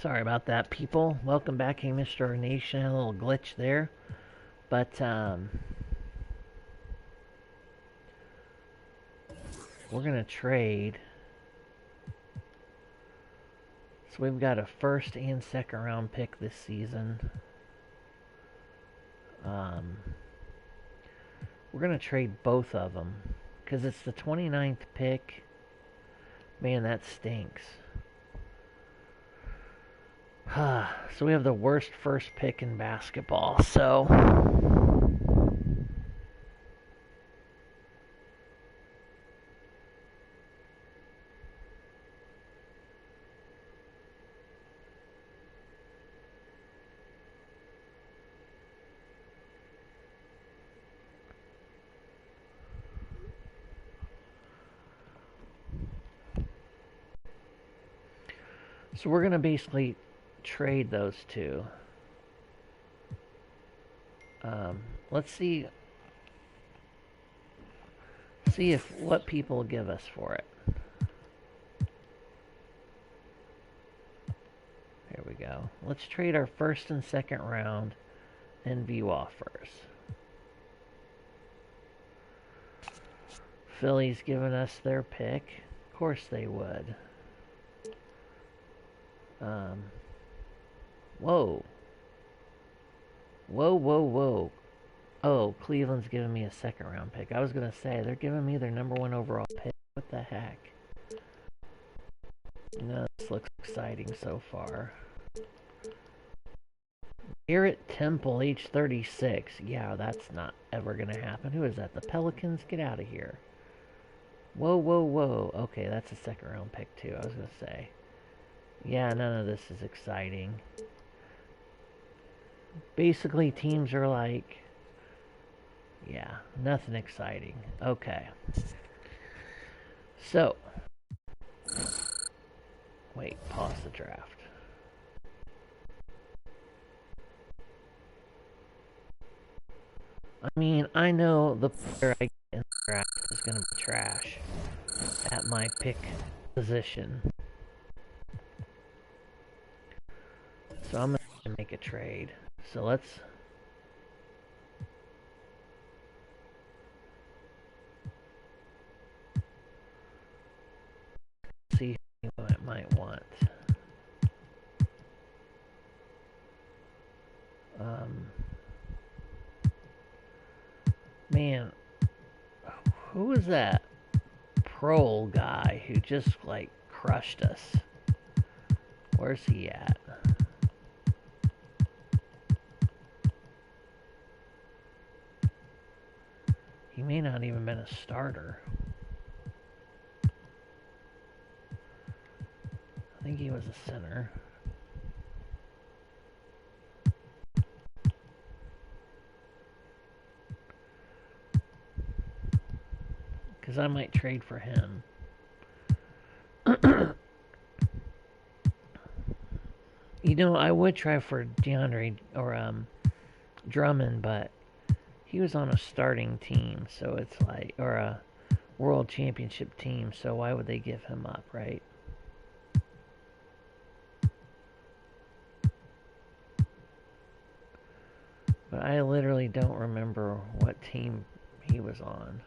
Sorry about that, people. Welcome back, hey, Mr. Nation. A little glitch there. But, we're going to trade. So we've got a first and second round pick this season. We're going to trade both of them. Because it's the 29th pick. Man, that stinks. So we have the worst first pick in basketball. So we're going to basically trade those two. Let's see if what people give us for it. There we go. Let's trade our first and second round and view offers. Philly's giving us their pick. Of course they would. Whoa. Whoa. Oh, Cleveland's giving me a second round pick. I was going to say, they're giving me their number one overall pick. What the heck? No, this looks exciting so far. Garrett Temple, age 36. Yeah, that's not ever going to happen. Who is that? The Pelicans? Get out of here. Whoa. Okay, that's a second round pick too, I was going to say. Yeah, none of this is exciting. Basically, teams are like, yeah, nothing exciting. Okay. So, wait, pause the draft. I mean, I know the player I get in the draft is going to be trash at my pick position. So I'm going to make a trade. So let's see who I might want. Man, who was that Prole guy who just like crushed us? Where's he at? He may not even been a starter. I think he was a center. Because I might trade for him. You know, I would try for DeAndre or Drummond, but he was on a starting team, so it's like, or a world championship team, so why would they give him up, right? But I literally don't remember what team he was on.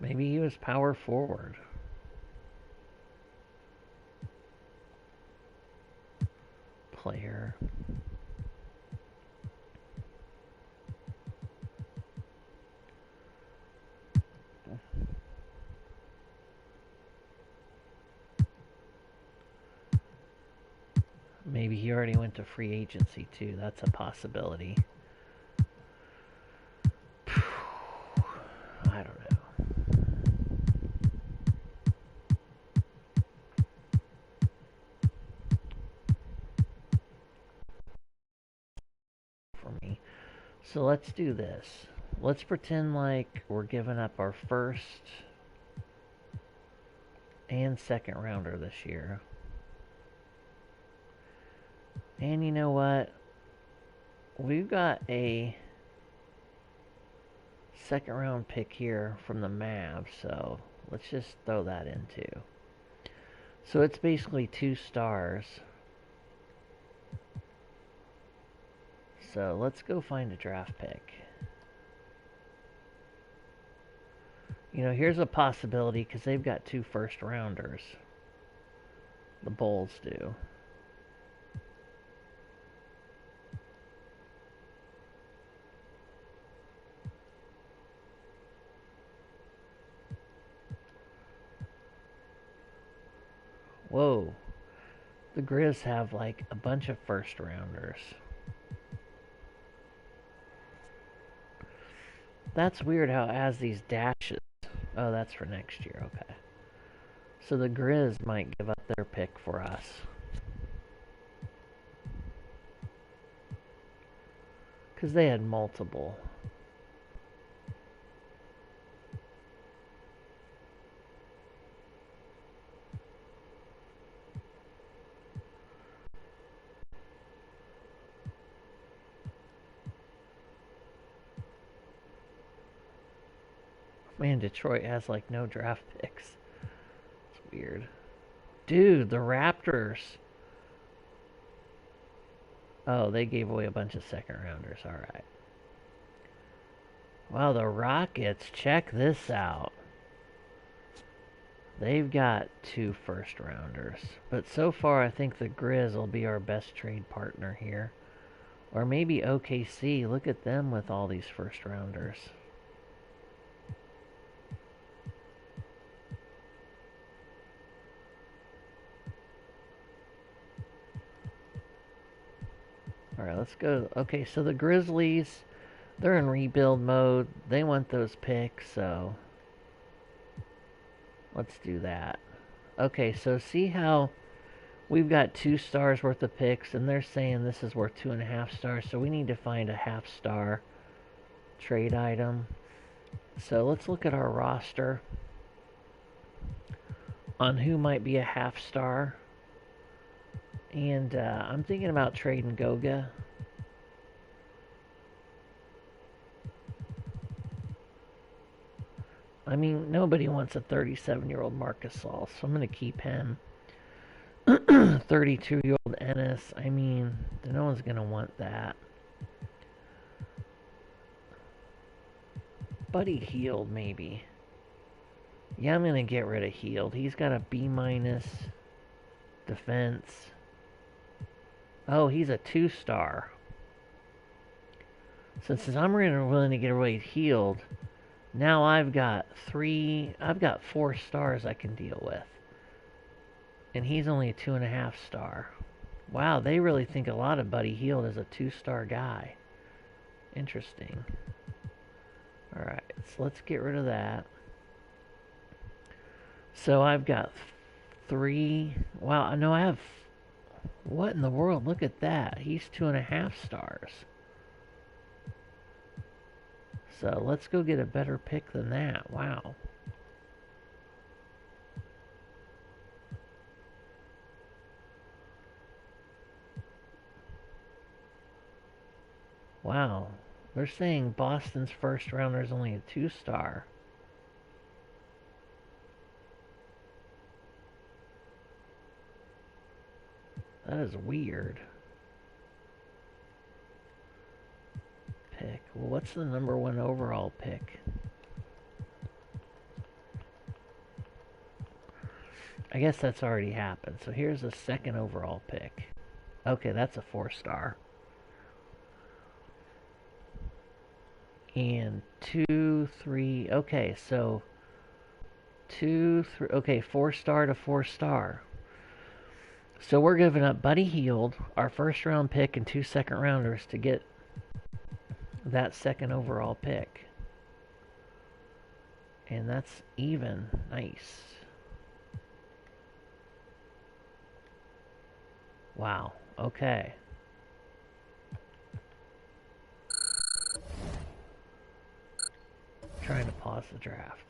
Maybe he was power forward. Player. Maybe he already went to free agency too. That's a possibility. I don't know. For me. So let's do this. Let's pretend like we're giving up our first and second rounder this year. And you know what? We've got a second round pick here from the Mavs, so let's just throw that in too. So it's basically 2 stars. So let's go find a draft pick. You know, here's a possibility because they've got 2 first rounders. The Bulls do. Whoa. The Grizz have like a bunch of first rounders. That's weird how it has these dashes. Oh, that's for next year. Okay. So the Grizz might give up their pick for us. Because they had multiple. Man, Detroit has like no draft picks. It's weird. Dude, the Raptors. Oh, they gave away a bunch of second rounders. Alright. Wow, the Rockets. Check this out. They've got 2 first rounders. But so far, I think the Grizz will be our best trade partner here. Or maybe OKC. Look at them with all these first rounders. Alright, let's go. Okay, so the Grizzlies, they're in rebuild mode. They want those picks, so let's do that. Okay, so see how we've got 2 stars worth of picks, and they're saying this is worth 2.5 stars, so we need to find a half-star trade item. So let's look at our roster on who might be a half-star. And I'm thinking about trading Goga. I mean, nobody wants a 37-year-old Marc Gasol, so I'm going to keep him. 32-year-old Ennis. I mean, no one's going to want that. Buddy Hield, maybe. Yeah, I'm going to get rid of Hield. He's got a B- defense. Oh, he's a 2-star. So since I'm willing to get away Hield, now I've got 4 stars I can deal with. And he's only a 2.5 star. Wow, they really think a lot of Buddy Hield as a 2-star guy. Interesting. Alright, so let's get rid of that. So I've got 3. Wow, no, I have. What in the world? Look at that. He's 2.5 stars. So let's go get a better pick than that. Wow. Wow. They're saying Boston's first rounder is only a 2-star. That is weird. Pick. Well, what's the number 1 overall pick? I guess that's already happened. So here's the 2nd overall pick. Okay, that's a 4-star. And 2, 3. Okay, so 2, 3. Okay, 4-star to 4-star. So we're giving up Buddy Hield, our 1st round pick, and 2 second rounders to get that 2nd overall pick. And that's even. Nice. Wow. Okay. Trying to pause the draft.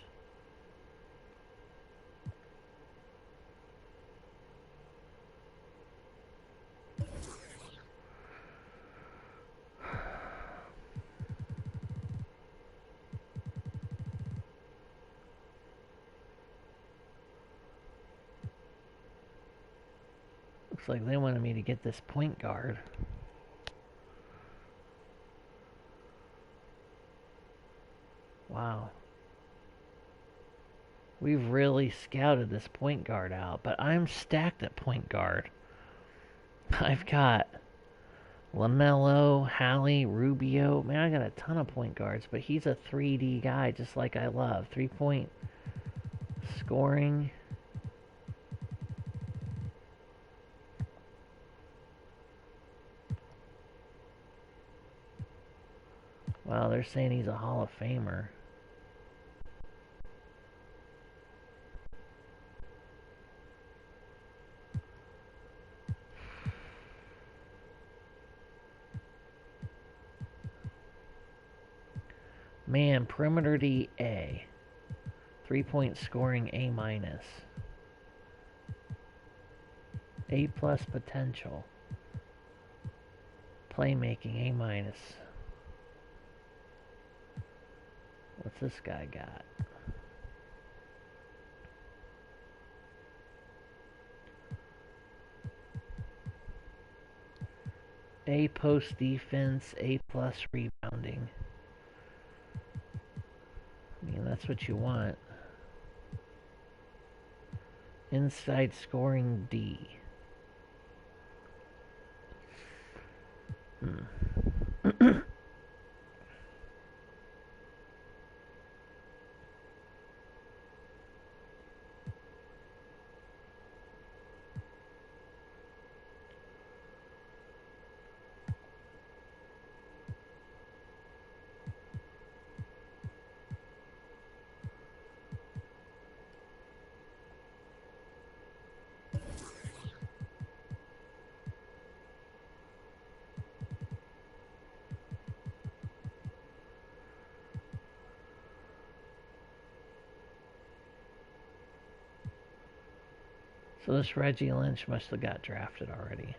Looks like they wanted me to get this point guard. Wow. We've really scouted this point guard out, but I'm stacked at point guard. I've got LaMelo, Hallie, Rubio. Man, I got a ton of point guards, but he's a 3D guy just like I love. 3-point scoring. Wow, they're saying he's a Hall of Famer. Man, perimeter D, A. 3-point scoring, A minus. A plus potential. Playmaking, A minus. What's this guy got? A post defense, A plus rebounding. I mean, that's what you want. Inside scoring, D. So this Reggie Lynch must have got drafted already.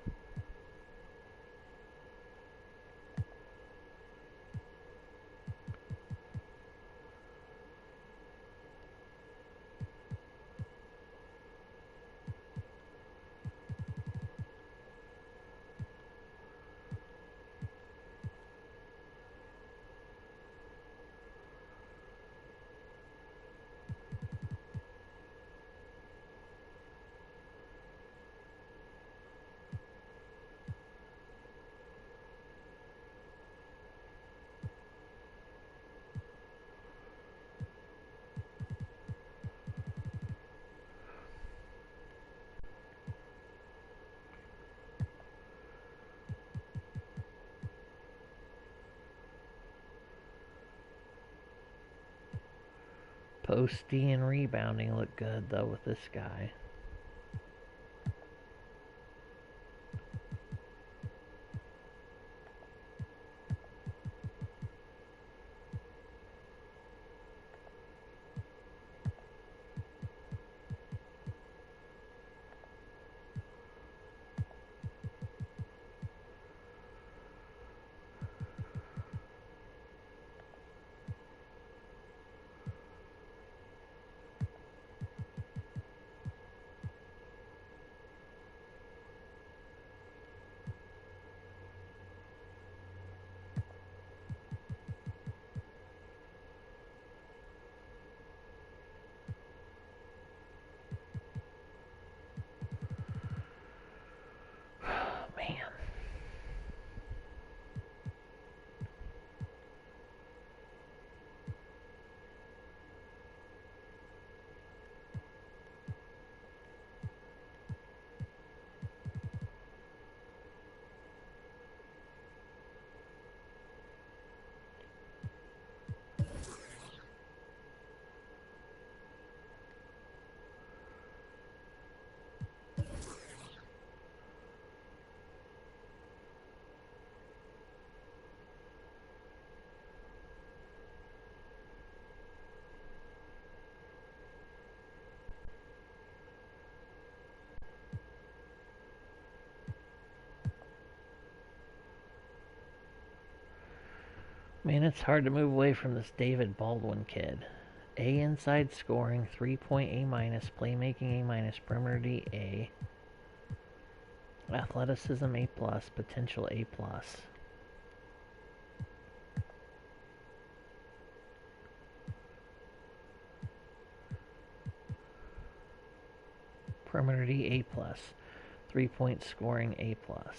Post D and rebounding look good though with this guy. Man, it's hard to move away from this David Baldwin kid. A inside scoring, 3-point A minus, playmaking A minus, perimeter D A. Athleticism A plus, potential A plus. Perimeter D A plus, 3-point scoring A plus.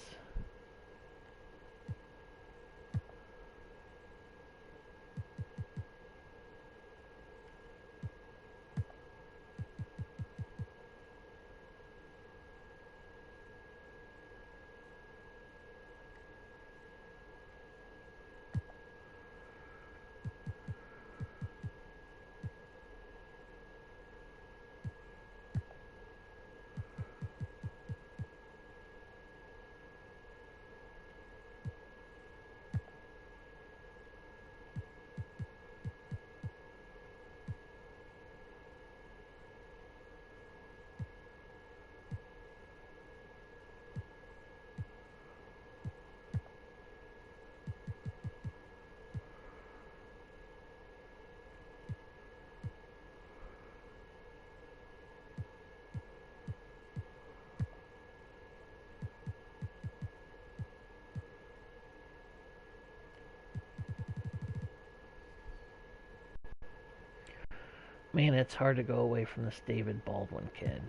Man, it's hard to go away from this David Baldwin kid.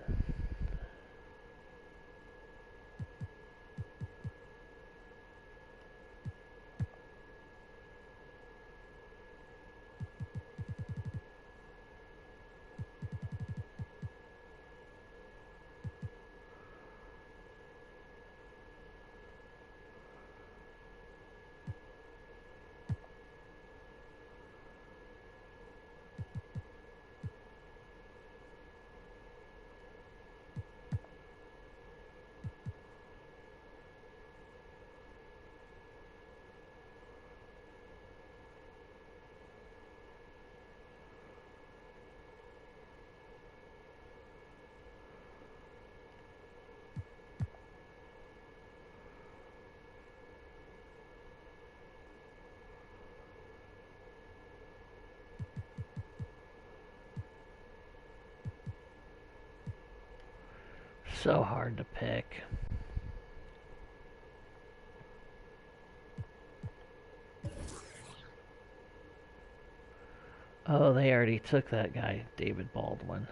So hard to pick. Oh, they already took that guy, David Baldwin.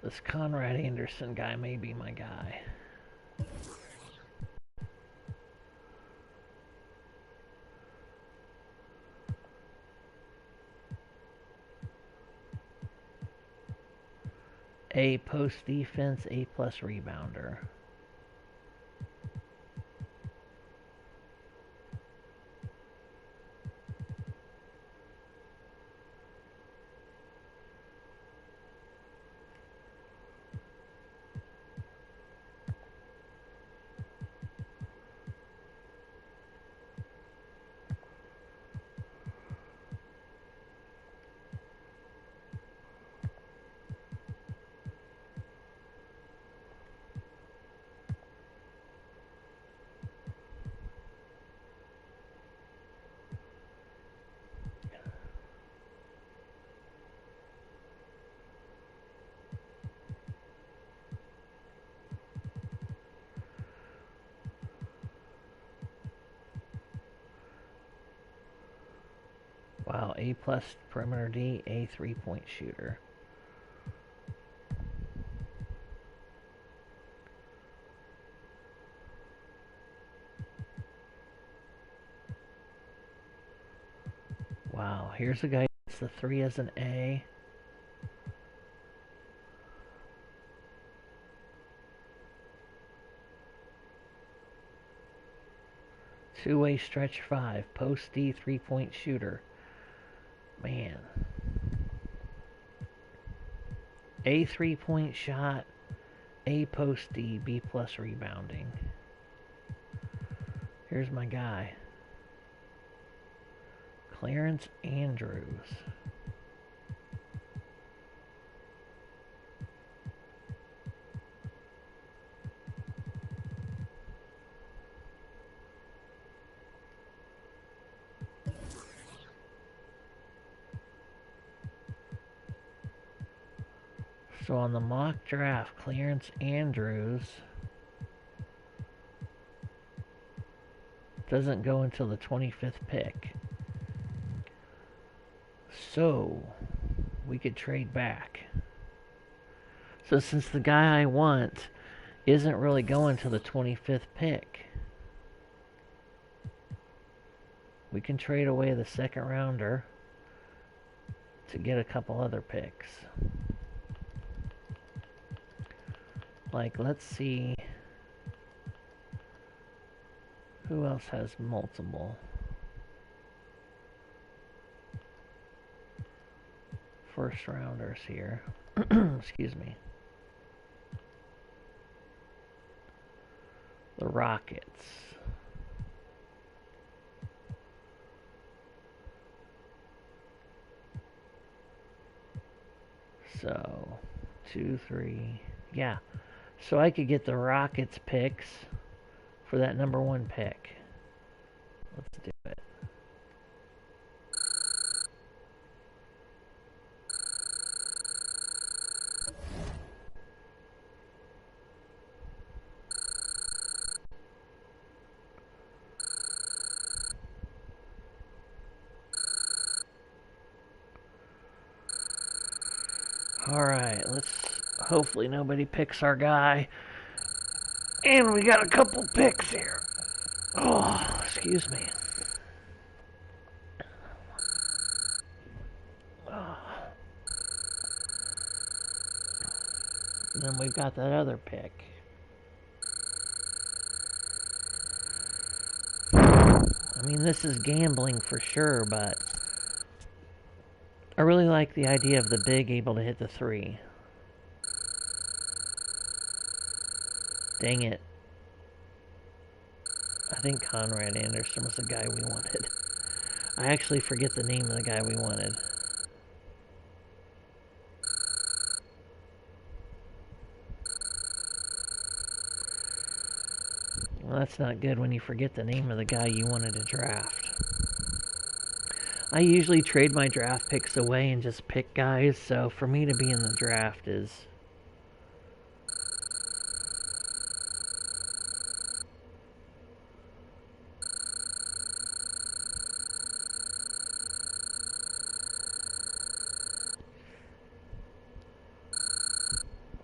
This Conrad Anderson guy may be my guy. A post defense, A plus rebounder. Wow, A plus perimeter D, A 3-point shooter. Wow, here's a guy that's the 3 as an A. Two-way stretch 5, post D 3-point shooter. Man. A 3-point shot, A post D, B plus rebounding. Here's my guy. Clarence Andrews. So on the mock draft, Clarence Andrews doesn't go until the 25th pick. So we could trade back. So since the guy I want isn't really going to the 25th pick, we can trade away the second rounder to get a couple other picks. Like, let's see who else has multiple first rounders here. Excuse me. The Rockets. So, 2, 3, yeah. So I could get the Rockets picks for that number 1 pick. Let's do it. Alright, let's... Hopefully nobody picks our guy. And we got a couple picks here. Oh, excuse me. Oh. And then we've got that other pick. I mean, this is gambling for sure, but I really like the idea of the big able to hit the 3. Dang it. I think Conrad Anderson was the guy we wanted. I actually forget the name of the guy we wanted. Well, that's not good when you forget the name of the guy you wanted to draft. I usually trade my draft picks away and just pick guys, so for me to be in the draft is...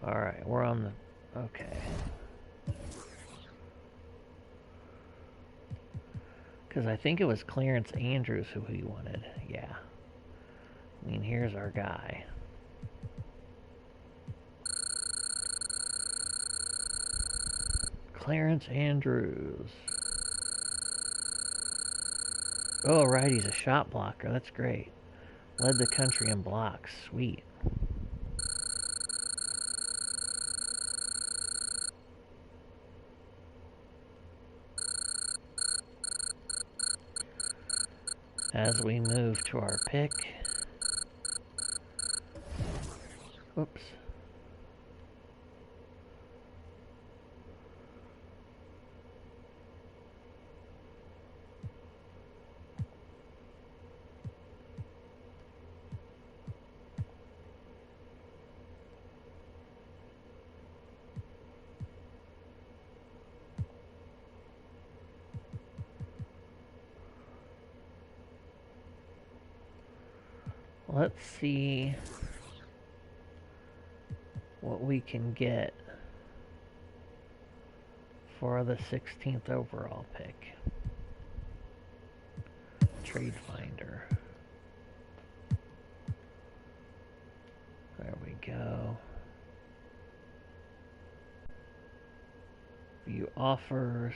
Alright, we're on the... Okay. Because I think it was Clarence Andrews who he wanted. Yeah. I mean, here's our guy. Clarence Andrews. Oh, right, he's a shot blocker. That's great. Led the country in blocks. Sweet. As we move to our pick. Whoops. Let's see what we can get for the 16th overall pick. Trade Finder. There we go. View offers.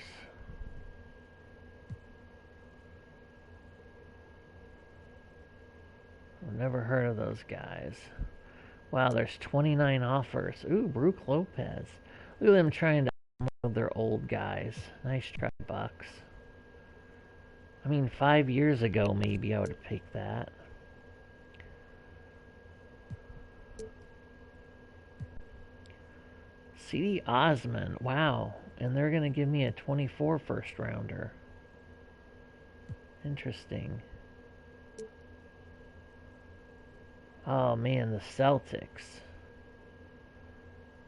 I've never heard of those guys. Wow, there's 29 offers. Ooh, Brook Lopez. Look at them trying to promote their old guys. Nice try, Bucks. I mean, 5 years ago, maybe I would have picked that. C.D. Osman. Wow. And they're going to give me a 24 first rounder. Interesting. Oh, man, the Celtics.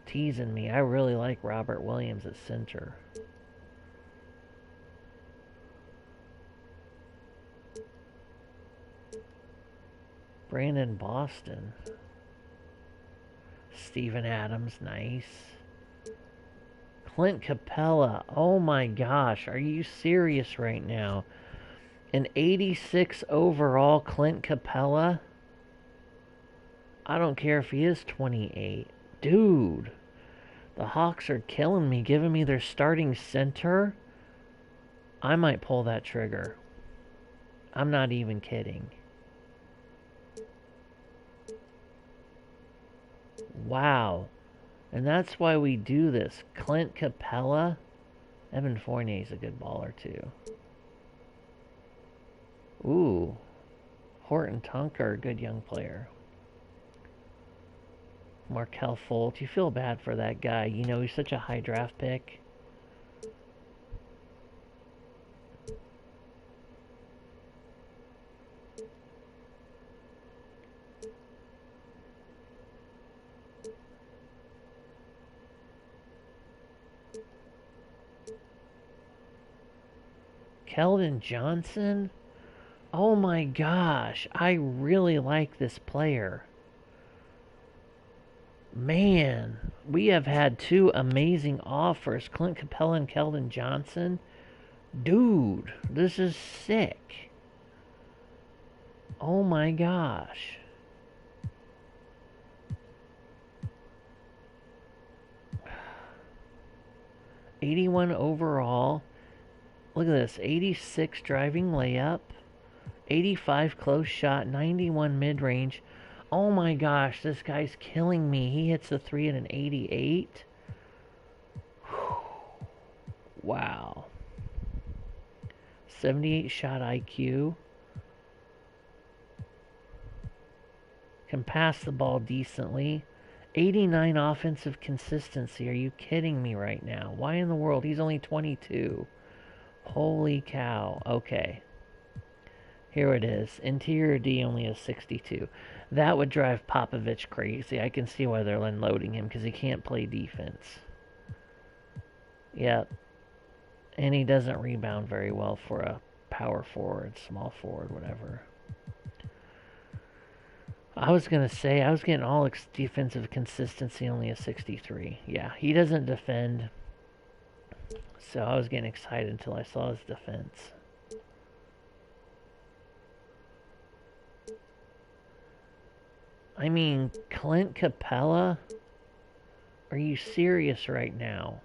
Teasing me. I really like Robert Williams at center. Brandon Boston. Steven Adams, nice. Clint Capella. Oh my gosh, are you serious right now? An 86 overall Clint Capella? I don't care if he is 28. Dude, the Hawks are killing me, giving me their starting center. I might pull that trigger. I'm not even kidding. Wow. And that's why we do this. Clint Capella. Evan Fournier's a good baller, too. Ooh. Horton Tucker, a good young player. Markelle Fultz. You feel bad for that guy. You know, he's such a high draft pick. Keldon Johnson? Oh my gosh, I really like this player. Man, we have had two amazing offers. Clint Capella and Keldon Johnson. Dude, this is sick. Oh my gosh. '81 overall. Look at this. 86 driving layup. 85 close shot. 91 mid-range. Oh my gosh, this guy's killing me. He hits the 3 at an 88. Wow. 78 shot IQ. Can pass the ball decently. 89 offensive consistency. Are you kidding me right now? Why in the world? He's only 22. Holy cow. Okay. Here it is. Interior D only has 62. That would drive Popovich crazy. I can see why they're unloading him, because he can't play defense. Yep. And he doesn't rebound very well for a power forward, small forward, whatever. I was going to say, I was getting all defensive consistency, only a 63. Yeah, he doesn't defend. So I was getting excited until I saw his defense. I mean, Clint Capella? Are you serious right now?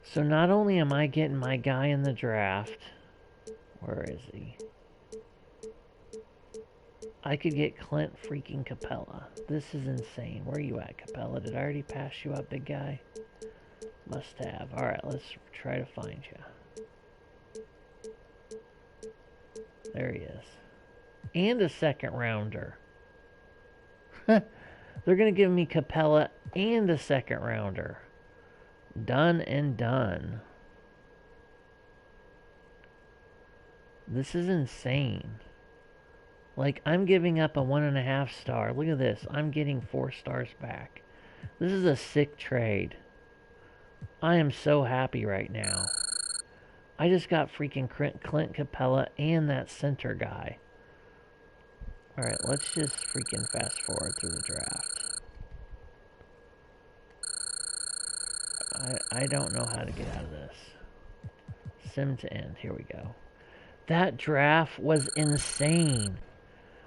So not only am I getting my guy in the draft, where is he? I could get Clint freaking Capella. This is insane. Where are you at, Capella? Did I already pass you up, big guy? Must have. Alright, let's try to find you. There he is. And a second rounder. They're going to give me Capella and a second rounder. Done and done. This is insane. Like, I'm giving up a 1.5 star. Look at this. I'm getting 4 stars back. This is a sick trade. I am so happy right now. I just got freaking Clint Capella and that center guy. Alright, let's just freaking fast forward through the draft. I don't know how to get out of this. Sim to end. Here we go. That draft was insane.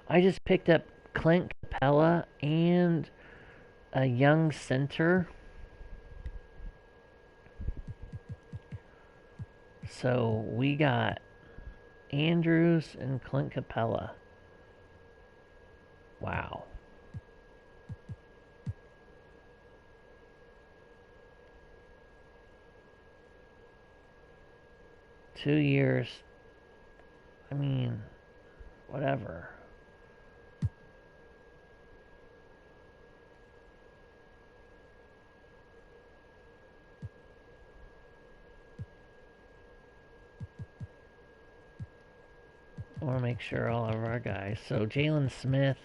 I just picked up Clint Capella and a young center. So we got Andrews and Clint Capella. Wow. Two years. I mean, whatever. I want to make sure all of our guys. So Jalen Smith,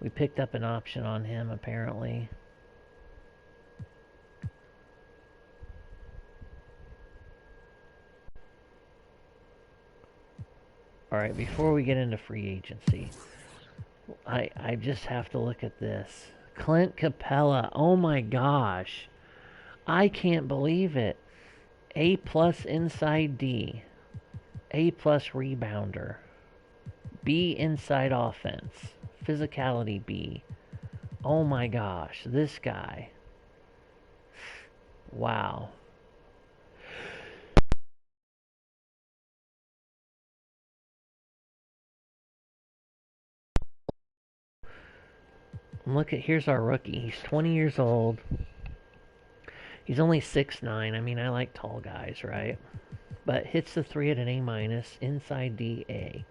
we picked up an option on him apparently. Alright, before we get into free agency, I just have to look at this. Clint Capella, oh my gosh. I can't believe it. A plus inside D. A plus rebounder. B inside offense. Physicality B. Oh my gosh, this guy. Wow. Look at, here's our rookie. He's 20 years old. He's only 6'9". I mean, I like tall guys, right? But hits the three at an A minus, inside D A.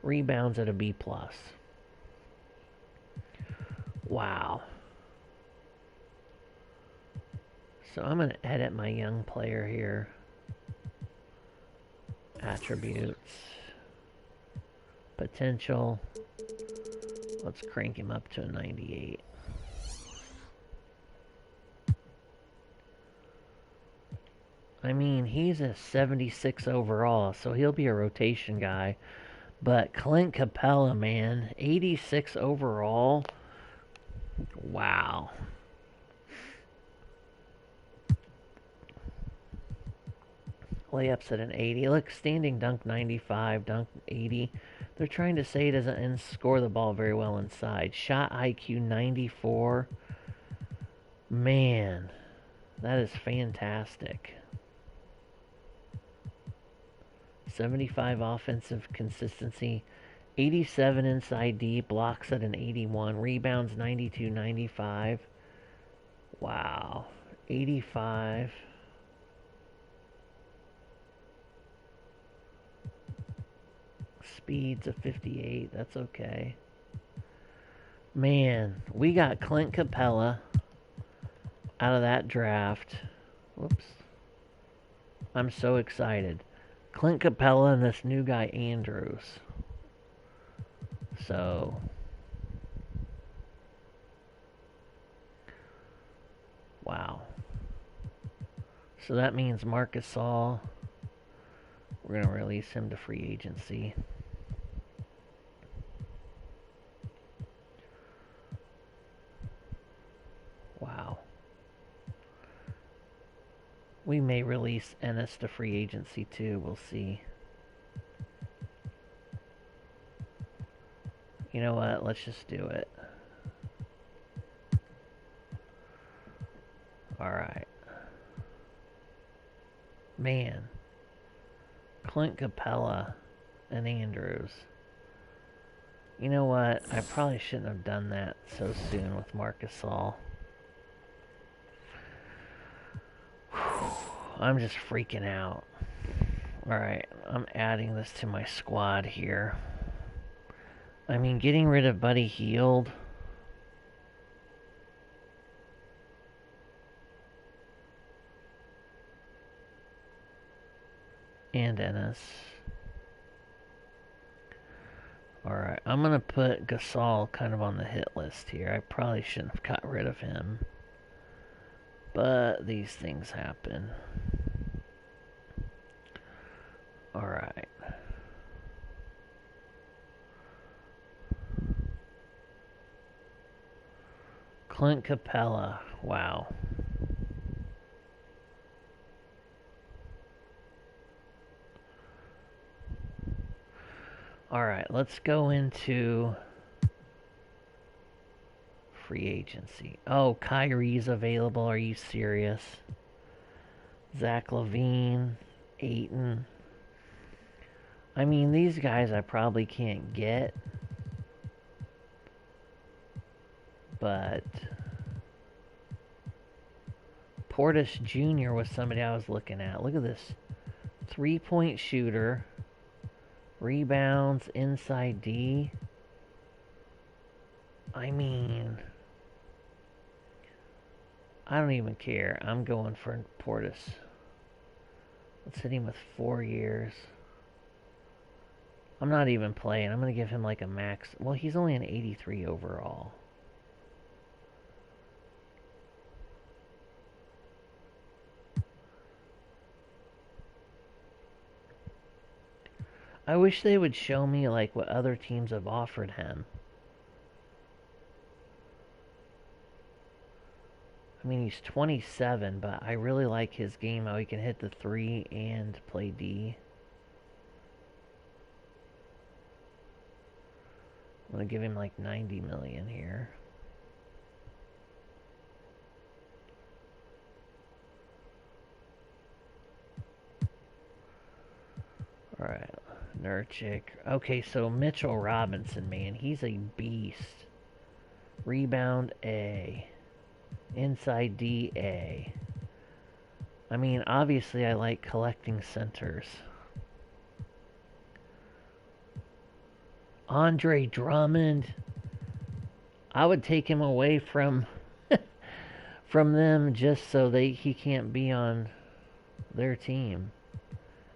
Rebounds at a B plus. Wow. So I'm going to edit my young player here. Attributes. Potential. Let's crank him up to a 98. I mean, he's a 76 overall, so he'll be a rotation guy. But Clint Capella, man, 86 overall. Wow. Layups at an 80. Look, standing dunk 95, dunk 80. They're trying to say he doesn't score the ball very well inside. Shot IQ 94. Man, that is fantastic. 75 offensive consistency. 87 inside D. Blocks at an 81. Rebounds 92, 95. Wow. 85. Speeds of 58. That's okay. Man, we got Clint Capella out of that draft. Whoops. I'm so excited. Clint Capella and this new guy, Andrews. So, wow. So that means Marcus Saul, we're going to release him to free agency. Wow. We may release Ennis to free agency too. We'll see. You know what? Let's just do it. Alright. Man. Clint Capella and Andrews. You know what? I probably shouldn't have done that so soon with Marcus Saul. I'm just freaking out. Alright, I'm adding this to my squad here. I mean, getting rid of Buddy Hield. And Ennis. Alright, I'm going to put Gasol kind of on the hit list here. I probably shouldn't have got rid of him. But these things happen. Alright. Clint Capella. Wow. Alright, let's go into free agency. Oh, Kyrie's available. Are you serious? Zach LaVine, Ayton. I mean, these guys I probably can't get. But Portis Jr. was somebody I was looking at. Look at this. 3-point shooter. Rebounds, inside D. I mean, I don't even care. I'm going for Portis. Let's hit him with 4 years. I'm not even playing. I'm going to give him like a max. Well, he's only an 83 overall. I wish they would show me like what other teams have offered him. I mean, he's 27, but I really like his game, how he can hit the 3 and play D. I'm going to give him like 90 million here. Alright, Nurkic. Okay, so Mitchell Robinson, man, he's a beast. Rebound A. Inside D A. I mean, obviously I like collecting centers. Andre Drummond. I would take him away from them just so he can't be on their team.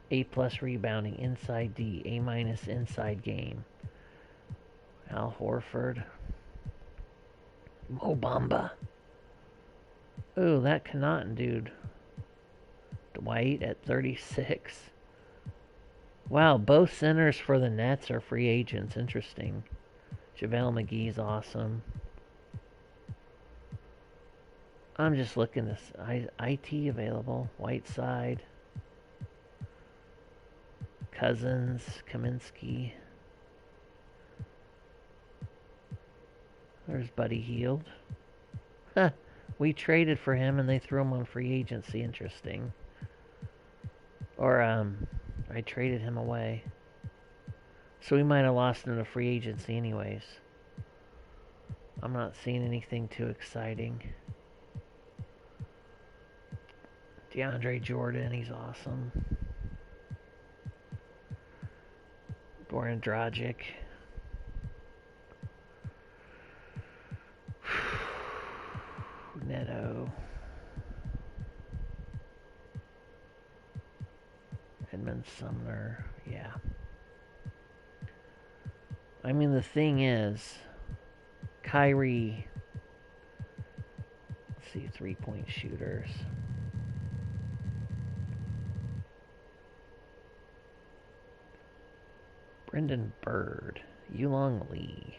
A+ rebounding, inside D, A- inside game. Al Horford. Mo Bamba. Ooh, that Connaughton dude. Dwight at 36. Wow, both centers for the Nets are free agents. Interesting. JaVale McGee's awesome. I'm just looking this. IT available. Whiteside. Cousins. Kaminsky. There's Buddy Hield. Huh. We traded for him and they threw him on free agency. Interesting. Or, I traded him away. So we might have lost him to free agency anyways. I'm not seeing anything too exciting. DeAndre Jordan, he's awesome. Goran Dragic. Neto. Edmund Sumner. Yeah. I mean, the thing is, Kyrie. Let's see, 3-point shooters. Brendan Bird. Yulong Lee.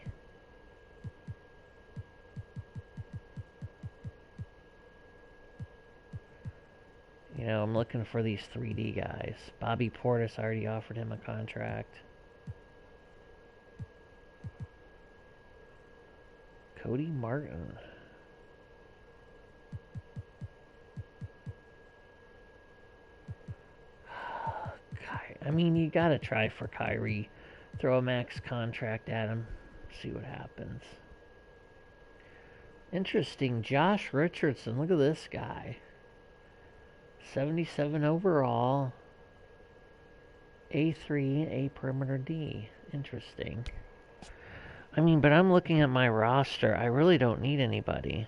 You know, I'm looking for these 3D guys. Bobby Portis, already offered him a contract. Cody Martin. I mean, you gotta try for Kyrie. Throw a max contract at him. See what happens. Interesting. Josh Richardson. Look at this guy. 77 overall. A3, A perimeter D. Interesting. I mean, but I'm looking at my roster. I really don't need anybody.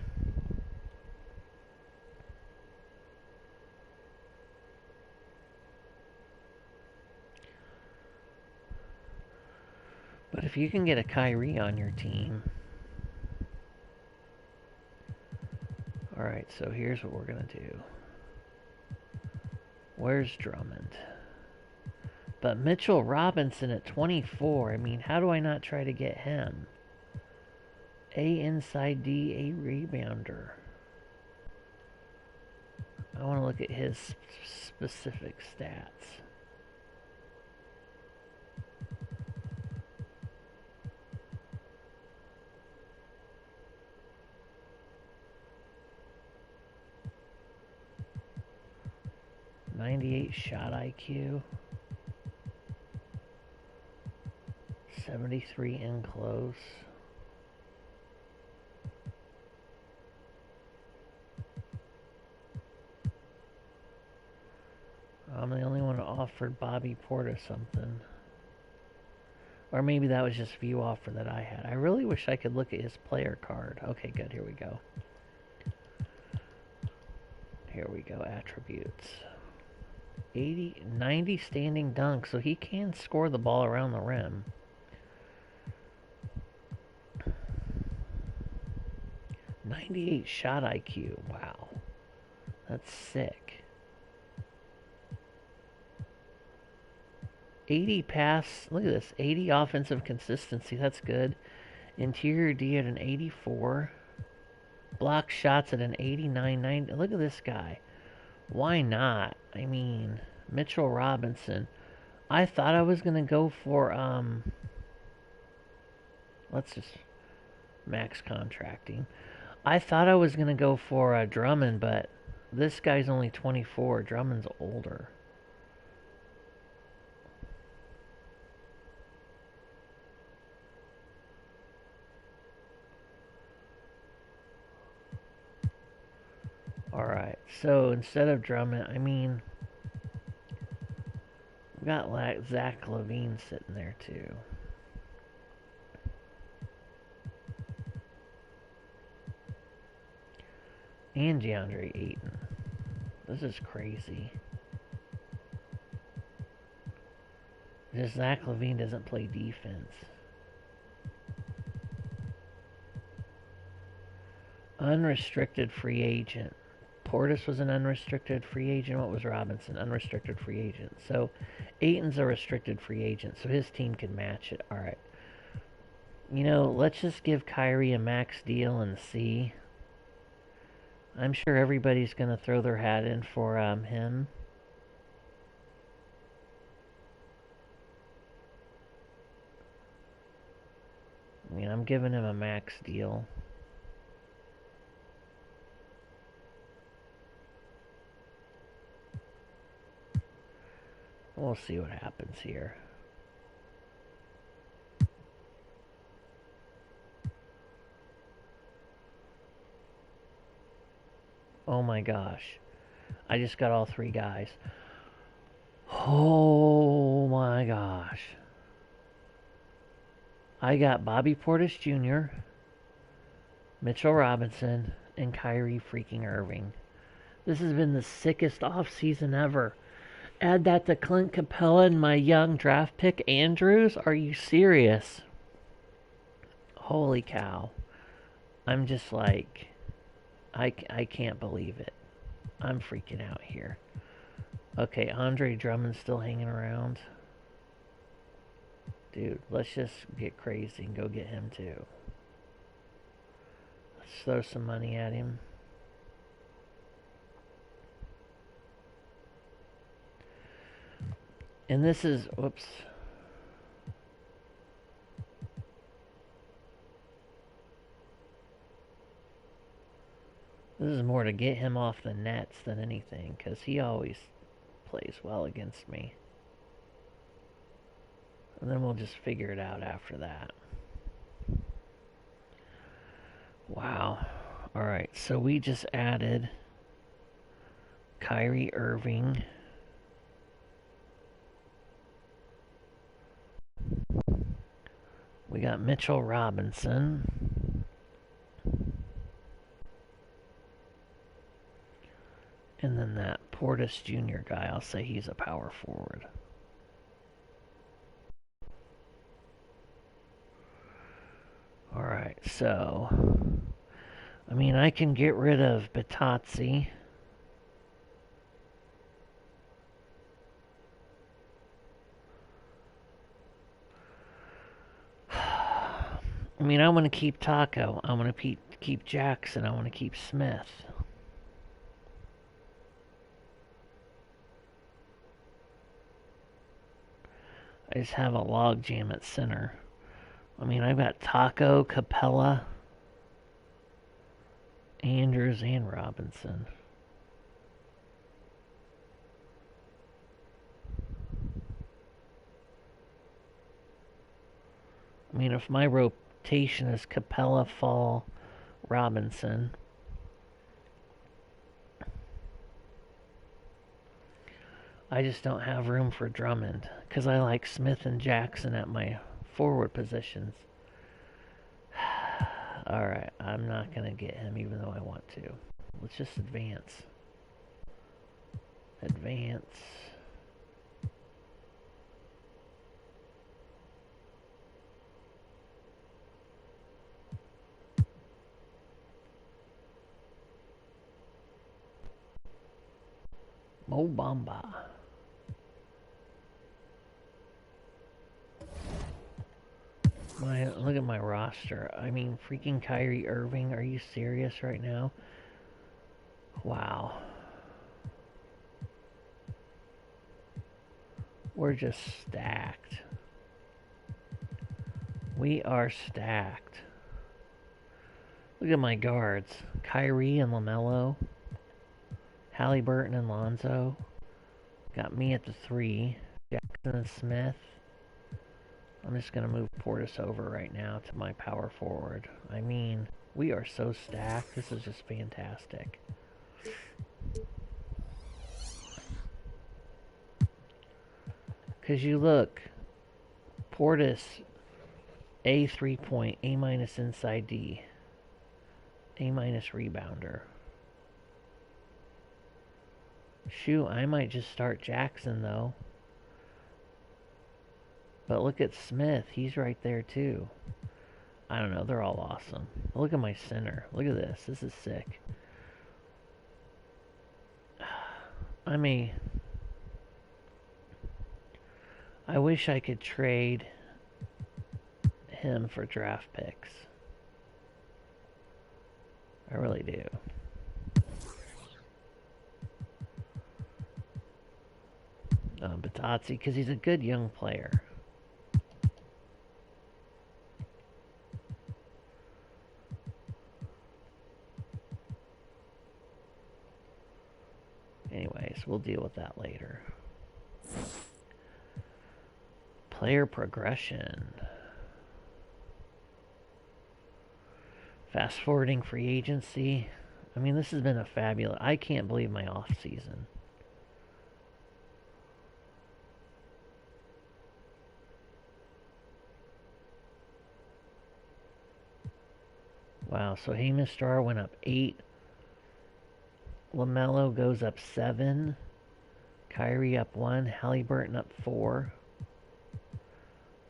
But if you can get a Kyrie on your team. Alright, so here's what we're going to do. Where's Drummond? But Mitchell Robinson at 24, I mean, how do I not try to get him? A inside D, A rebounder. I want to look at his specific stats. .98 shot IQ. 73 in close. I'm the only one who offered Bobby Portis something. Or maybe that was just view offer that I had. I really wish I could look at his player card. Okay, good. Here we go. Here we go. Attributes. 90 standing dunk, so he can score the ball around the rim. .98 shot IQ. Wow. That's sick. 80 pass. Look at this. 80 offensive consistency. That's good. Interior D at an 84. Block shots at an 89. 90. Look at this guy. Why not? I mean, Mitchell Robinson. I thought I was going to go for, let's just max contracting. I thought I was going to go for Drummond, but this guy's only 24. Drummond's older. Alright, so instead of Drummond, I mean, we got Zach LaVine sitting there too. And DeAndre Ayton. This is crazy. Just Zach LaVine doesn't play defense. Unrestricted free agent. Portis was an unrestricted free agent. What was Robinson? Unrestricted free agent. So Ayton's a restricted free agent, so his team can match it. All right. You know, let's just give Kyrie a max deal and see. I'm sure everybody's going to throw their hat in for him. I mean, I'm giving him a max deal. We'll see what happens here. Oh my gosh. I just got all three guys. Oh my gosh. I got Bobby Portis Jr., Mitchell Robinson, and Kyrie freaking Irving. This has been the sickest off-season ever. Add that to Clint Capella and my young draft pick, Andrews. Are you serious? Holy cow. I'm just like, I can't believe it. I'm freaking out here. Okay, Andre Drummond's still hanging around. Dude, let's just get crazy and go get him too. Let's throw some money at him. And this is, whoops. This is more to get him off the nets than anything, because he always plays well against me. And then we'll just figure it out after that. Wow. Alright, so we just added Kyrie Irving. We got Mitchell Robinson. And then that Portis Jr. guy, I'll say he's a power forward. Alright, so, I mean, I can get rid of Batazzi. I mean, I want to keep Taco. I want to keep Jackson. I want to keep Smith. I just have a log jam at center. I mean, I've got Taco, Capella, Andrews, and Robinson. I mean, if my rotation is Capella, Fall, Robinson, I just don't have room for Drummond because I like Smith and Jackson at my forward positions. Alright, I'm not going to get him even though I want to. Let's just advance. Advance. Mo Bamba. Look at my roster. I mean, freaking Kyrie Irving. Are you serious right now? Wow. We're just stacked. We are stacked. Look at my guards. Kyrie and LaMelo. Halliburton and Lonzo. Got me at the 3. Jackson and Smith. I'm just going to move Portis over right now to my power forward. I mean, we are so stacked. This is just fantastic. Because you look, Portis, A 3-point, A minus inside D, A minus rebounder. Shoot, I might just start Jackson though. But look at Smith. He's right there too. I don't know. They're all awesome. Look at my center. Look at this. This is sick. I wish I could trade him for draft picks. I really do. Batazzi, because he's a good young player. Anyways, we'll deal with that later. Player progression. Fast forwarding free agency. I mean, this has been a fabulous... I can't believe my off season. Wow, so Hamish Star went up 8. LaMelo goes up 7. Kyrie up 1. Halliburton up 4.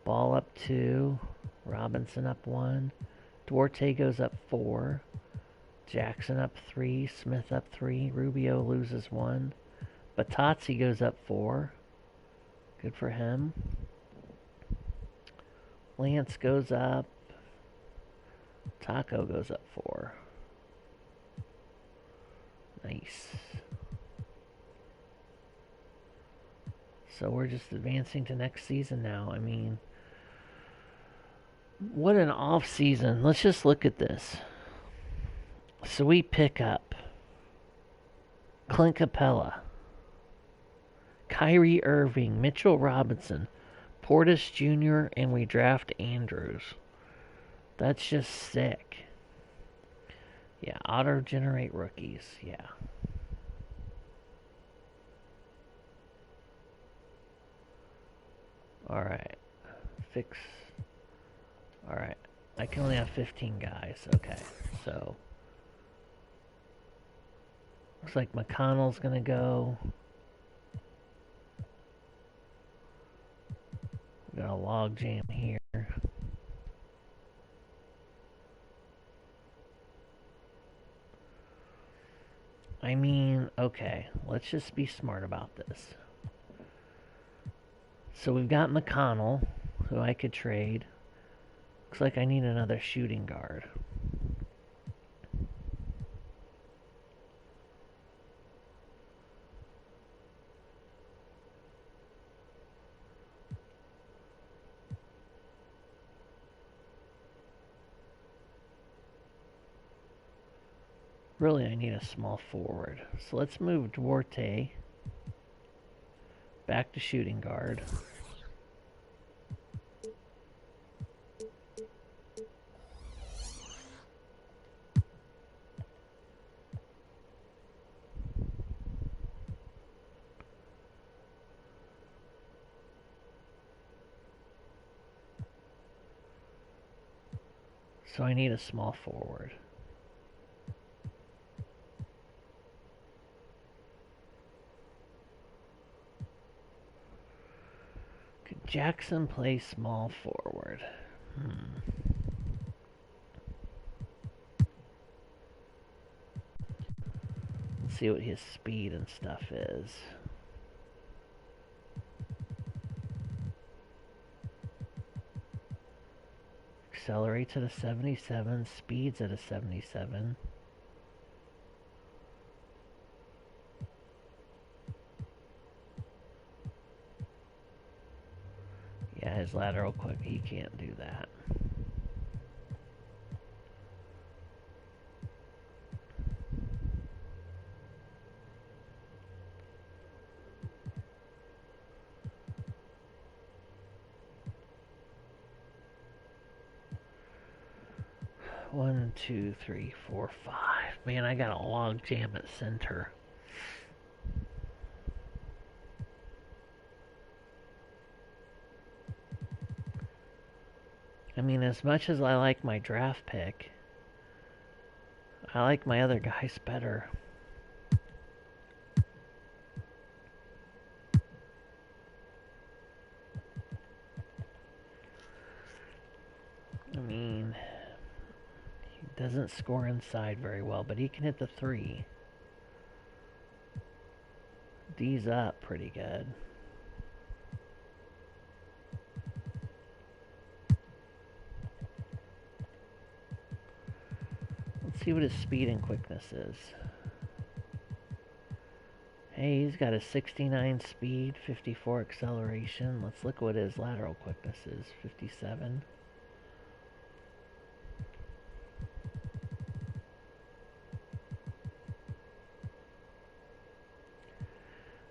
Ball up 2. Robinson up 1. Duarte goes up 4. Jackson up 3. Smith up 3. Rubio loses 1. Batazzi goes up 4. Good for him. Lance goes up. Taco goes up 4. Nice. So we're just advancing to next season now. I mean, what an off season. Let's just look at this. So we pick up Clint Capella, Kyrie Irving, Mitchell Robinson, Portis Jr., and we draft Andrews. That's just sick. Yeah, auto-generate rookies. Yeah. Alright. Fix. Alright. I can only have 15 guys. Okay. So. Looks like McConnell's gonna go. We got a log jam here. I mean, okay, let's just be smart about this. So we've got McConnell, who I could trade. Looks like I need another shooting guard. Really, I need a small forward. So let's move Duarte back to shooting guard. So I need a small forward. Could Jackson play small forward? Let's see what his speed and stuff is. Accelerates at a 77, speeds at a 77. Yeah, his lateral quick, he can't do that. One, two, three, four, five. Man, I got a log jam at center. I mean, as much as I like my draft pick, I like my other guys better. I mean, he doesn't score inside very well, but he can hit the three. D's up pretty good. Let's see what his speed and quickness is. Hey, he's got a 69 speed, 54 acceleration. Let's look what his lateral quickness is. 57.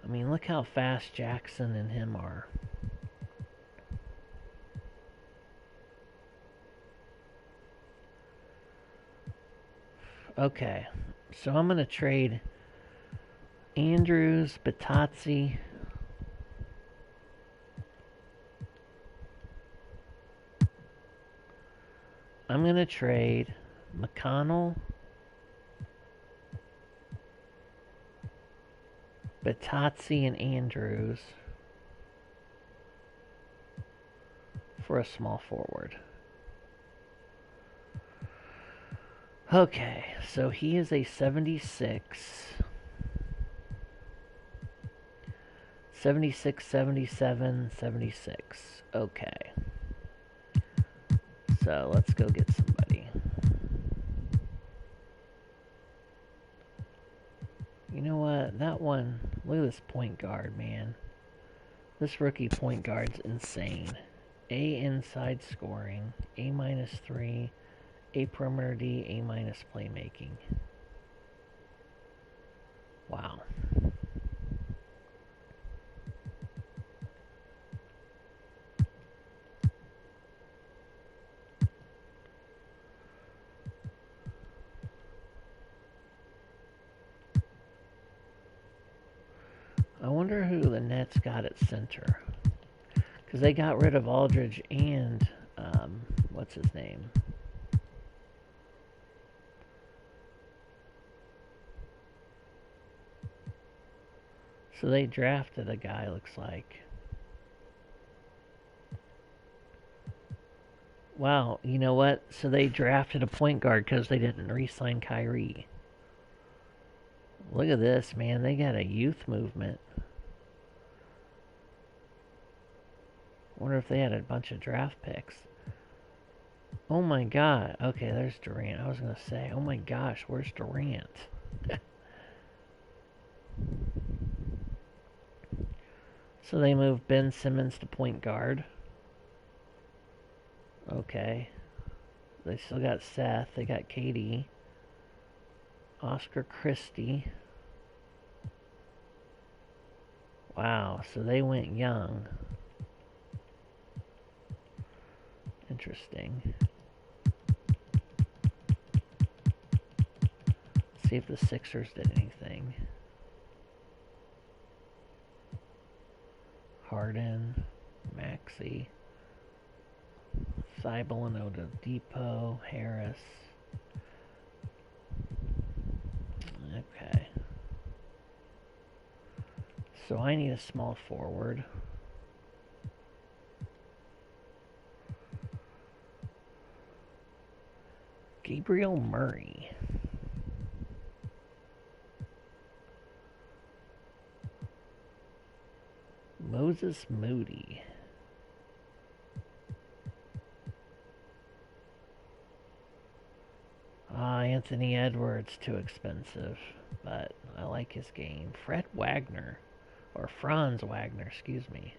I mean, look how fast Jackson and him are. Okay, so I'm going to trade Andrews, Batazzi. I'm going to trade McConnell, Batazzi, and Andrews for a small forward. Okay, so he is a 76. 76, 77, 76. Okay. So let's go get somebody. You know what? That one, look at this point guard, man. This rookie point guard's insane. A inside scoring, A minus 3, A perimeter D, A minus playmaking. Wow. I wonder who the Nets got at center. Because they got rid of Aldridge and, what's his name? So they drafted a guy, looks like. Wow, you know what? So they drafted a point guard because they didn't re-sign Kyrie. Look at this, man. They got a youth movement. Wonder if they had a bunch of draft picks. Oh my god. Okay, there's Durant. I was gonna say, oh my gosh, where's Durant? So they moved Ben Simmons to point guard. Okay. They still got Seth. They got KD. Oscar Christie. Wow, so they went young. Interesting. Let's see if the Sixers did anything. Harden, Maxey, Thibault and Oladipo, Harris. Okay. So I need a small forward. Gabriel Murray. Moses Moody. Anthony Edwards, too expensive, but I like his game. Fred Wagner, or Franz Wagner, excuse me.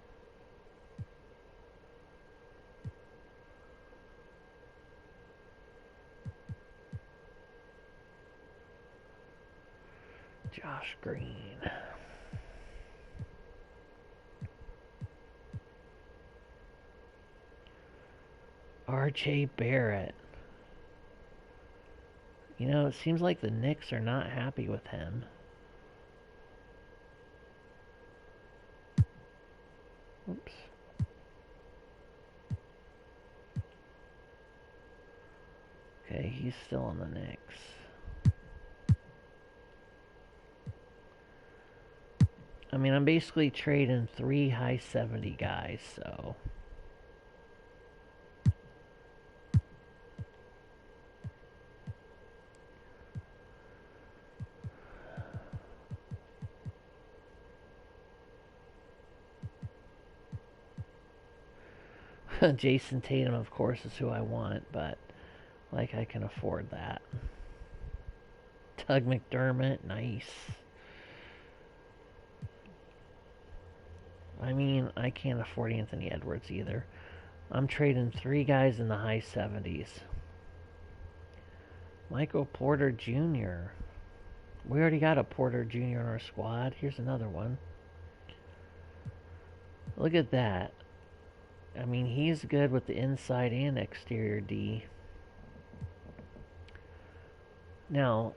Josh Green. R.J. Barrett. You know, it seems like the Knicks are not happy with him. Oops. Okay, he's still on the Knicks. I mean, I'm basically trading 3 high 70 guys, so... Jason Tatum, of course, is who I want, but like I can afford that. Tug McDermott, nice. I mean, I can't afford Anthony Edwards either. I'm trading 3 guys in the high 70s. Michael Porter Jr. We already got a Porter Jr. in our squad. Here's another one. Look at that. I mean, he's good with the inside and exterior D. Now,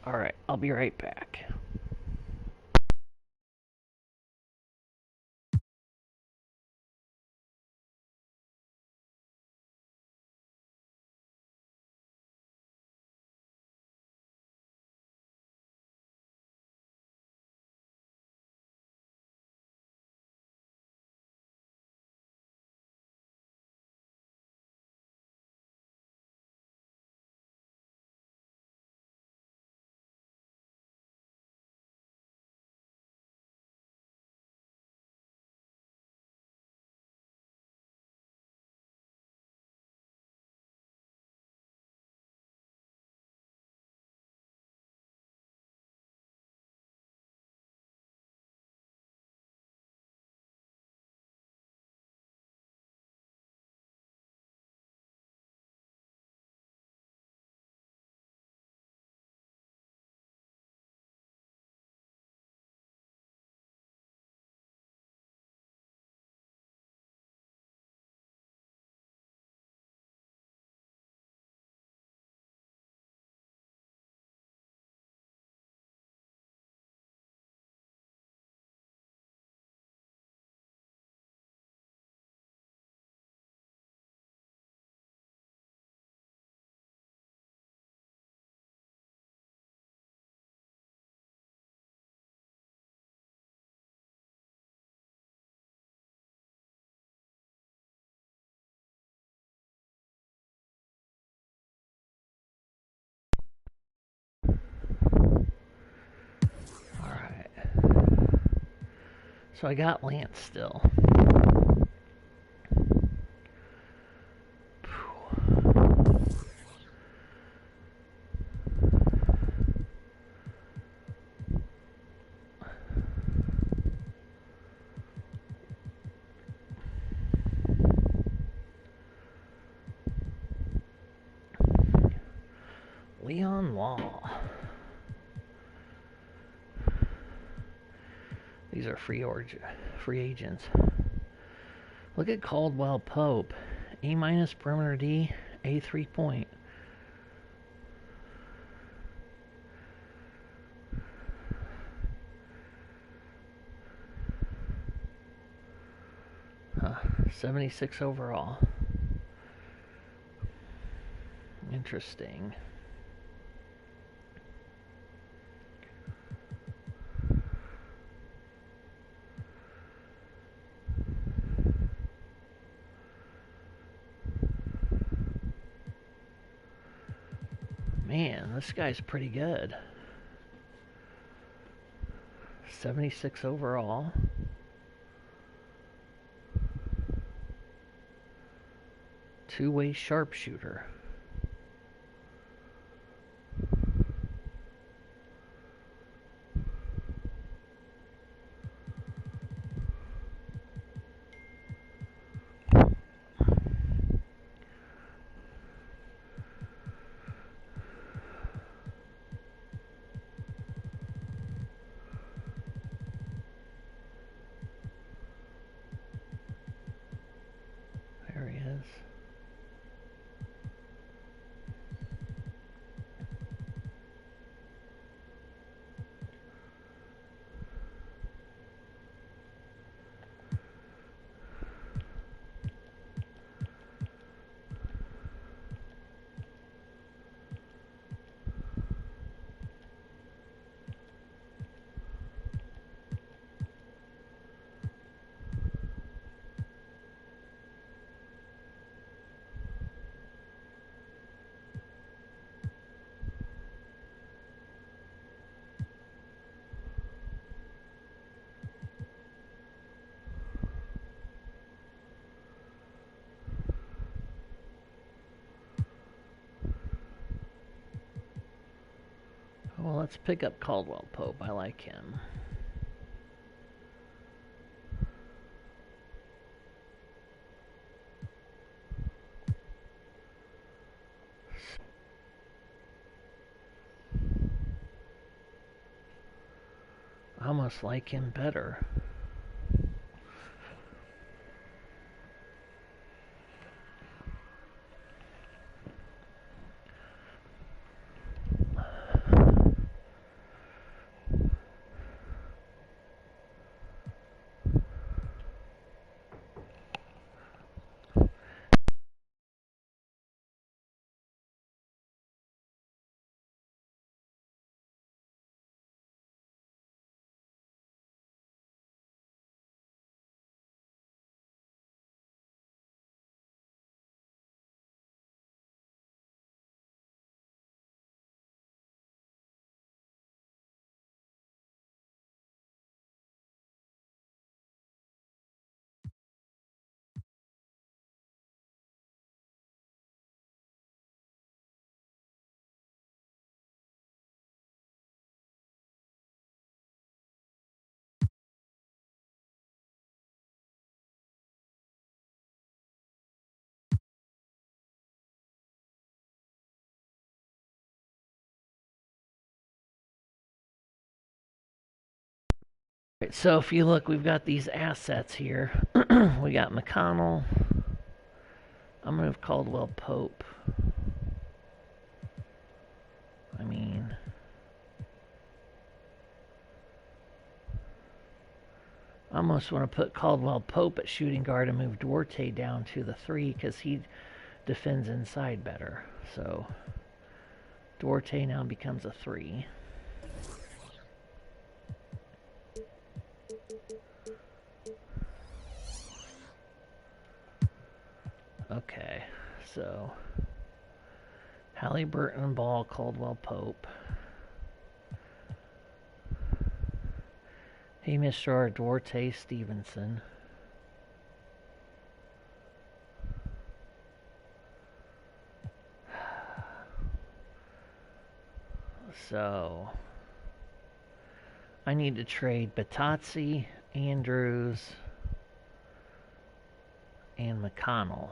alright, I'll be right back. So I got Lance still. Leon Law. These are free agents. Look at Caldwell Pope. A- perimeter D, A 3-point. Huh, 76 overall. Interesting. Man, this guy's pretty good. 76 overall. Two-way sharpshooter. There he is. Well, let's pick up Caldwell Pope. I like him. I almost like him better. So if you look, we've got these assets here. We got McConnell. I'm going to have Caldwell Pope. I mean, I almost want to put Caldwell Pope at shooting guard and move Duarte down to the 3 because he defends inside better. So Duarte now becomes a 3. Okay, so Halliburton, Ball, Caldwell Pope. Hey, Mr. Duarte Stevenson. So, I need to trade Batazzi, Andrews, and McConnell.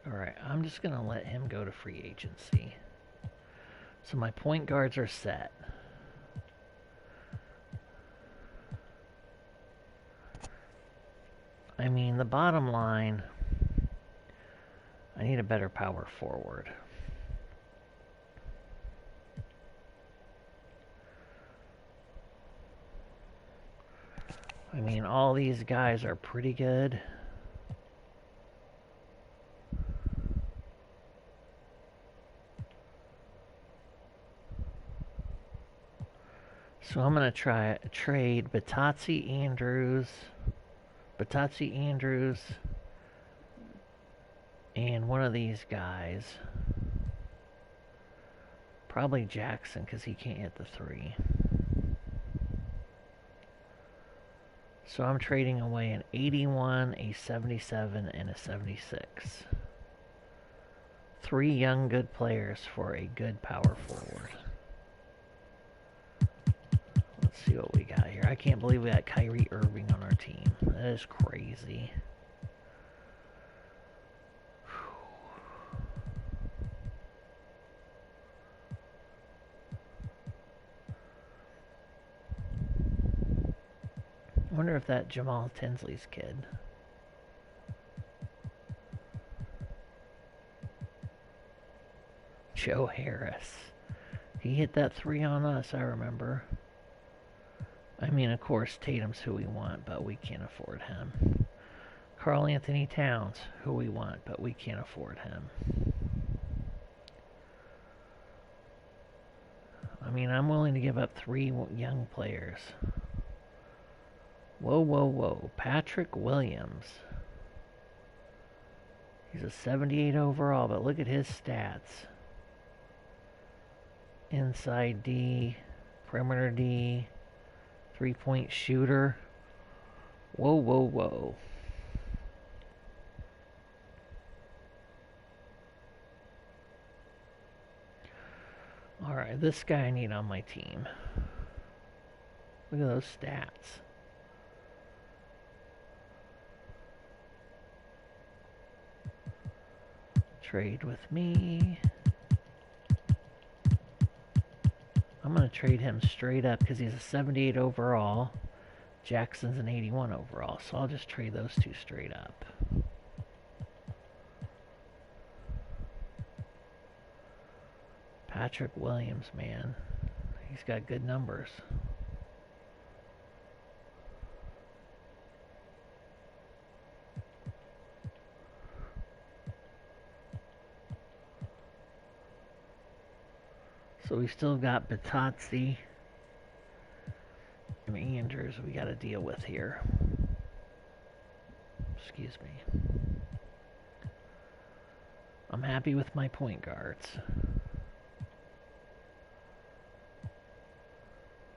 Alright, I'm just going to let him go to free agency. So my point guards are set. I mean, the bottom line, I need a better power forward. I mean, all these guys are pretty good. So I'm going to try trade Batazzi, Andrews, and one of these guys. Probably Jackson, because he can't hit the three. So I'm trading away an 81, a 77, and a 76. 3 young good players for a good power forward. Let's see what we got here. I can't believe we got Kyrie Irving on our team. That is crazy. I wonder if that Jamal Tinsley's kid. Joe Harris. He hit that 3 on us, I remember. I mean, of course, Tatum's who we want, but we can't afford him. Karl Anthony Towns, who we want, but we can't afford him. I mean, I'm willing to give up 3 young players. Whoa, whoa, whoa. Patrick Williams. He's a 78 overall, but look at his stats. Inside D, perimeter D, 3-point shooter. Whoa, whoa, whoa. Alright, this guy I need on my team. Look at those stats. Trade with me. I'm going to trade him straight up because he's a 78 overall. Jackson's an 81 overall, so I'll just trade those 2 straight up. Patrick Williams, man. He's got good numbers. So we still got Batazzi and Andrews we got to deal with here. Excuse me. I'm happy with my point guards.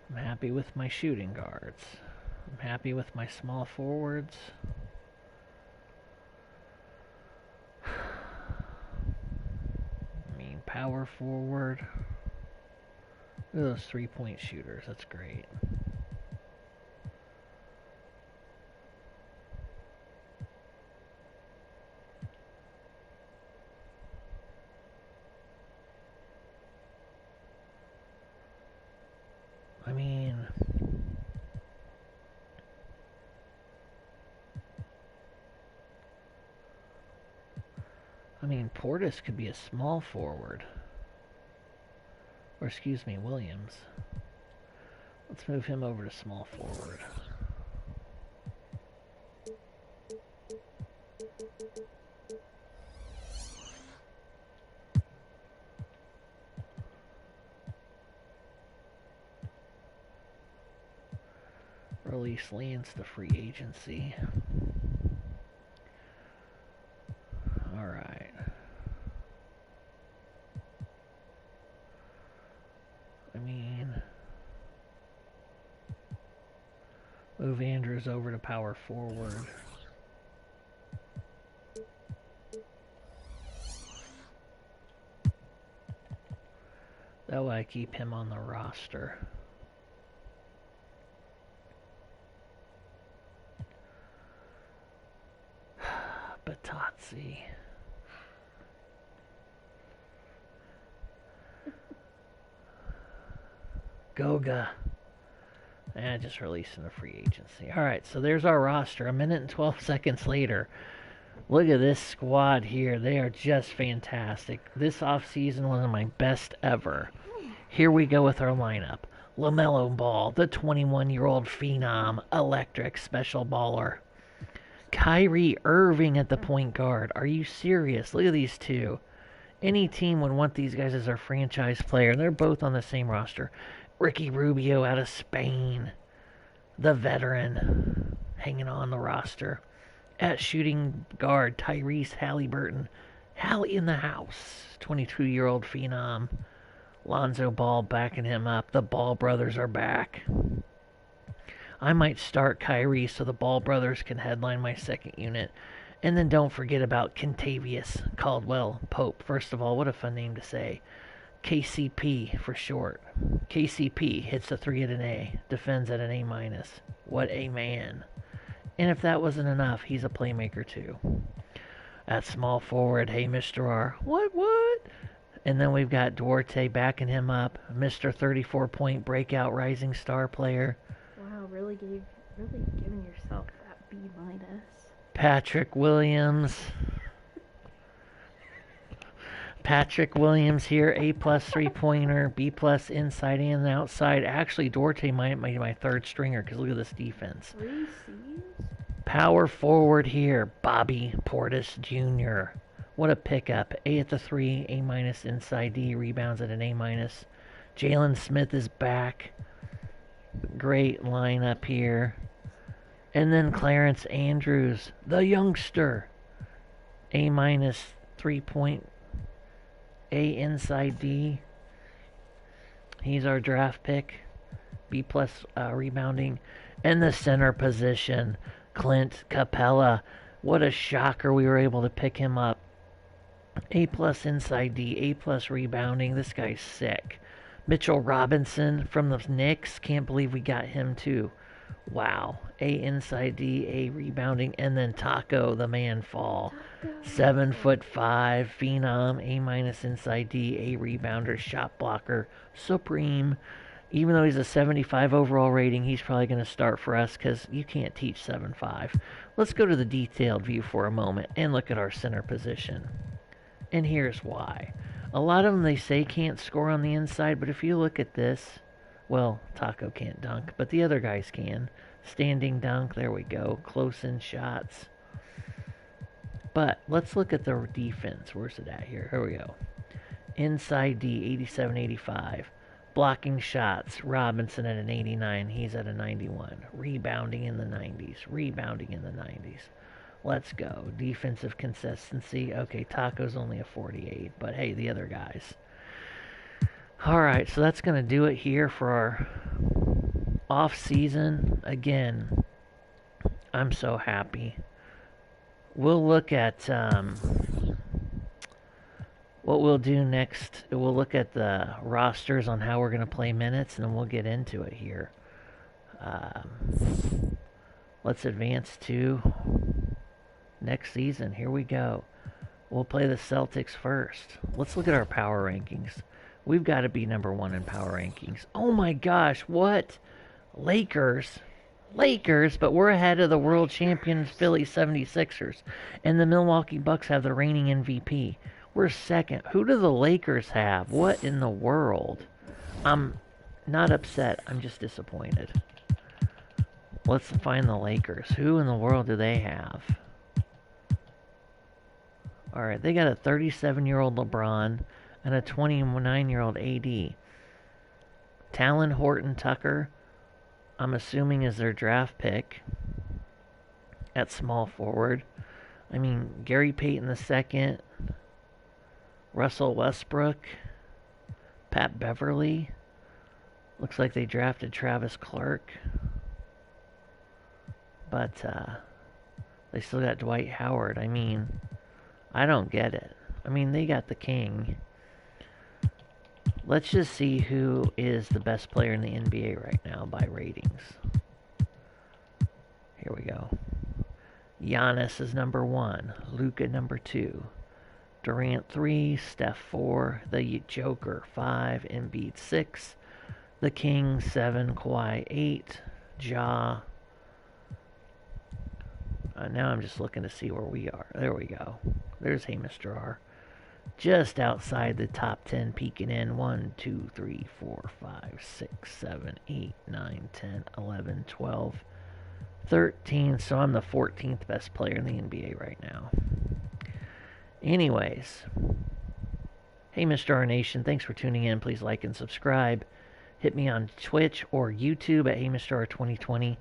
I'm happy with my shooting guards. I'm happy with my small forwards. I mean, power forward. Look at those 3-point shooters. That's great. I mean, Portis could be a small forward. Or excuse me, Williams. Let's move him over to small forward. Release Lance to free agency. Move Andrews over to power forward. That way I keep him on the roster. Batazzi. Goga. Just releasing the free agency. Alright, so there's our roster. A minute and 12 seconds later. Look at this squad here. They are just fantastic. This offseason was one of my best ever. Here we go with our lineup. LaMelo Ball, the 21-year-old phenom, electric special baller. Kyrie Irving at the point guard. Are you serious? Look at these two. Any team would want these guys as their franchise player. They're both on the same roster. Ricky Rubio out of Spain. The veteran hanging on the roster. At shooting guard, Tyrese Halliburton. Hallie in the house. 22-year-old phenom. Lonzo Ball backing him up. The Ball brothers are back. I might start Kyrie so the Ball brothers can headline my second unit. And then don't forget about Kentavious Caldwell Pope. First of all, what a fun name to say. KCP for short. KCP hits the 3 at an A. Defends at an A-. What a man. And if that wasn't enough, he's a playmaker too. At small forward, hey, Mr. R. What? And then we've got Duarte backing him up. Mr. 34-point breakout rising star player. Wow, really giving yourself that B-. Patrick Williams. Patrick Williams here, A+ 3-pointer, B+ inside and outside. Actually, Duarte might be my third stringer because look at this defense. 3 C's? Power forward here, Bobby Portis Jr. What a pickup. A at the 3, A- inside D, rebounds at an A-. Jalen Smith is back. Great lineup here. And then Clarence Andrews, the youngster. A- 3-point, A inside D. He's our draft pick. B+ rebounding. And the center position, Clint Capella. What a shocker we were able to pick him up. A+ inside D, A+ rebounding. This guy's sick. Mitchell Robinson from the Knicks. Can't believe we got him too. Wow. A inside D, A rebounding. And then Taco, the man fall. 7'5", phenom, A- inside D, A rebounder, shot blocker, supreme. Even though he's a 75 overall rating, he's probably going to start for us because you can't teach 7'5". Let's go to the detailed view for a moment and look at our center position. And here's why. A lot of them they say can't score on the inside, but if you look at this, well, Taco can't dunk, but the other guys can. Standing dunk, there we go. Close-in shots. But let's look at the defense. Where's it at here? Here we go. Inside D, 87-85. Blocking shots, Robinson at an 89. He's at a 91. Rebounding in the 90s. Rebounding in the 90s. Let's go. Defensive consistency. Okay, Taco's only a 48, but hey, the other guys. Alright, so that's going to do it here for our off-season. Again, I'm so happy. We'll look at what we'll do next. We'll look at the rosters on how we're going to play minutes, and then we'll get into it here. Let's advance to next season. Here we go. We'll play the Celtics first. Let's look at our power rankings. We've got to be number 1 in power rankings. Oh my gosh, what? Lakers, but we're ahead of the world champions Philly 76ers. And the Milwaukee Bucks have the reigning MVP. We're second. Who do the Lakers have? What in the world? I'm not upset. I'm just disappointed. Let's find the Lakers. Who in the world do they have? Alright, they got a 37-year-old LeBron and a 29-year-old AD. Talon Horton Tucker, I'm assuming, is their draft pick at small forward. I mean, Gary Payton II, Russell Westbrook, Pat Beverly. Looks like they drafted Travis Clark. But they still got Dwight Howard. I mean, I don't get it. I mean, they got the king. Let's just see who is the best player in the NBA right now by ratings. Here we go. Giannis is number 1. Luka number 2. Durant 3. Steph 4. The Joker 5. Embiid 6. The King 7. Kawhi 8. Ja. Now I'm just looking to see where we are. There we go. There's Hey Mr. R. Just outside the top 10, peeking in 1, 2, 3, 4, 5, 6, 7, 8, 9, 10, 11, 12, 13. So I'm the 14th best player in the NBA right now. Anyways, hey Mr. R Nation, thanks for tuning in. Please like and subscribe. Hit me on Twitch or YouTube at Hey Mr. R2020.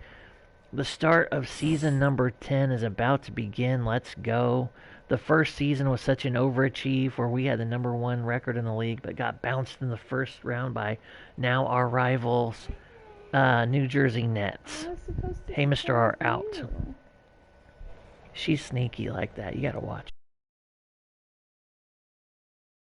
The start of season number 10 is about to begin. Let's go. The first season was such an overachieve where we had the number 1 record in the league, but got bounced in the first round by now our rivals, New Jersey Nets. Hey, Mr. R out. She's sneaky like that. You gotta watch.